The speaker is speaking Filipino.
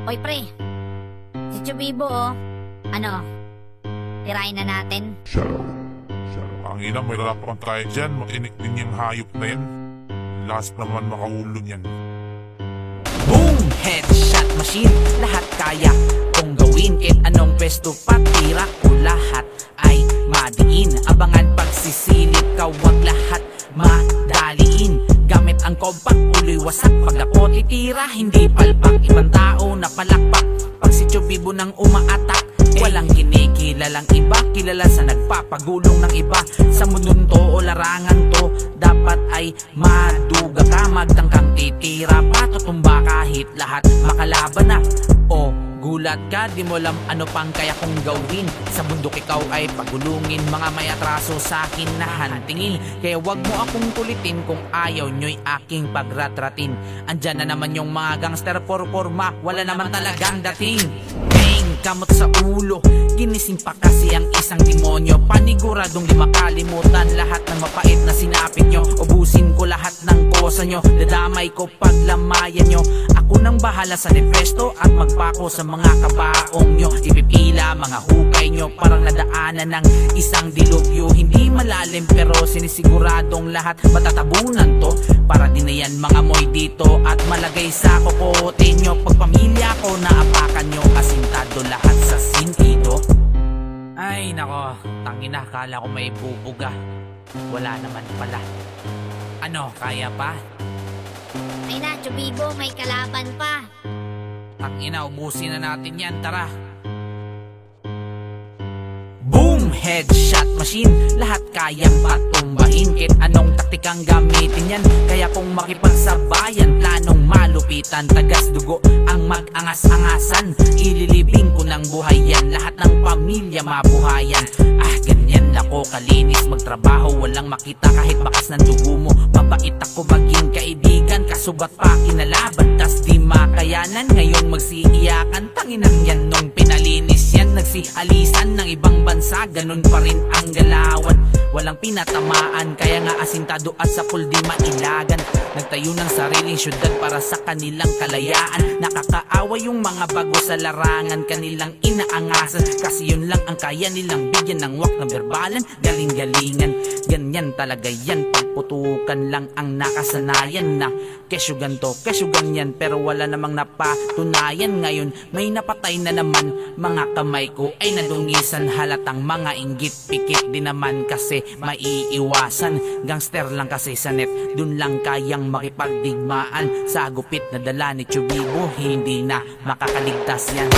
Oy pre, si Chubibo oh. Ano, tirahin na natin. Ang ina, may lalapakan tayo dyan. Makinig din yung hayop na yan. Last naman makaulo niyan. Boom! Headshot machine, lahat kaya kung gawin. Kahit anong pwesto patira ko, lahat ay madiin. Abangan pagsisilip ka, wag lahat madaliin. Gamit ang compact, uloy wasak. Pag ako titira, hindi palpak. Ibang tao na palakpak. Pag si Chubibo nang umaatak, walang kinikilalang iba. Kilala sa nagpapagulong ng iba. Sa mundong to o larangan to, dapat ay maduga ka. Magtangkang titira pa, tutumba kahit lahat makalaban na. O gulat ka, di mo alam ano pang kaya kong gawin. Sa bundok ikaw ay pagulungin, mga may atraso sa akin na hantingin. Kaya wag mo akong kulitin kung ayaw nyo'y aking pagratratin. Andyan na naman yung mga gangster for forma, wala naman talagang dating. Bang! Kamot sa ulo, ginising pa kasi ang isang demonyo. Paniguradong di makalimutan lahat ng mapait na sinapit nyo. Ubusin ko lahat ng kosa nyo, dadamay ko paglamayan nyo. Ako nang bahala sa depresto at magpako sa mga kabaong nyo. Ipipila mga hukay nyo, parang nadaanan ng isang dilubyo. Hindi malalim pero sinisiguradong lahat matatabunan to. Para din na yan mga moy dito at malagay sa kokote nyo. Pag pamilya ko naapakan nyo, asintado lahat sa sintido. Ay nako, tangina, kala ko may bubuga. Wala naman pala. Ano, kaya pa? Ay na, Chubibo, may kalaban pa. Tangina, ubusin na natin yan, tara. Boom! Headshot machine, lahat kayang patumbahin. Kahit anong taktikang gamitin yan. Kaya kung makipagsabayan, planong malupitan. Tagas dugo ang mag-angas-angasan. Ililibing ko ng buhay yan, lahat ng pamilya mabuhayan. Ah, ganyan ako kalinis magtrabaho, walang makita kahit bakas ng dugo mo. Mabait ako maging kaibigan, kasubat pa kinalaban, tas di makayanan. Ngayon magsiiyakan, tanginang yan nung pinalinis yan. Nagsialisan ng ibang bansa, ganun pa rin ang galawan. Walang pinatamaan, kaya nga asintado at sa di mailagan. Nagtayo ng sariling syudad para sa kanilang kalayaan. Nakakaawa yung mga bago sa larangan, kanilang inaangasan. Kasi yun lang ang kaya nilang bigyan ng wak na berbalan. Galing-galingan, ganyan talaga yan. Pagputukan lang ang nakasanayan na kesyo ganto, kesyo ganyan. Pero wala namang napatunayan. Ngayon may napatay na naman, mga kamay ko ay nadungisan. Halatang mga inggit, pikit din naman kasi maiiwasan. Gangster lang kasi sa net, dun lang kayang makipagdigmaan. Sa gupit na dala ni Chubibo, hindi na makakaligtas yan.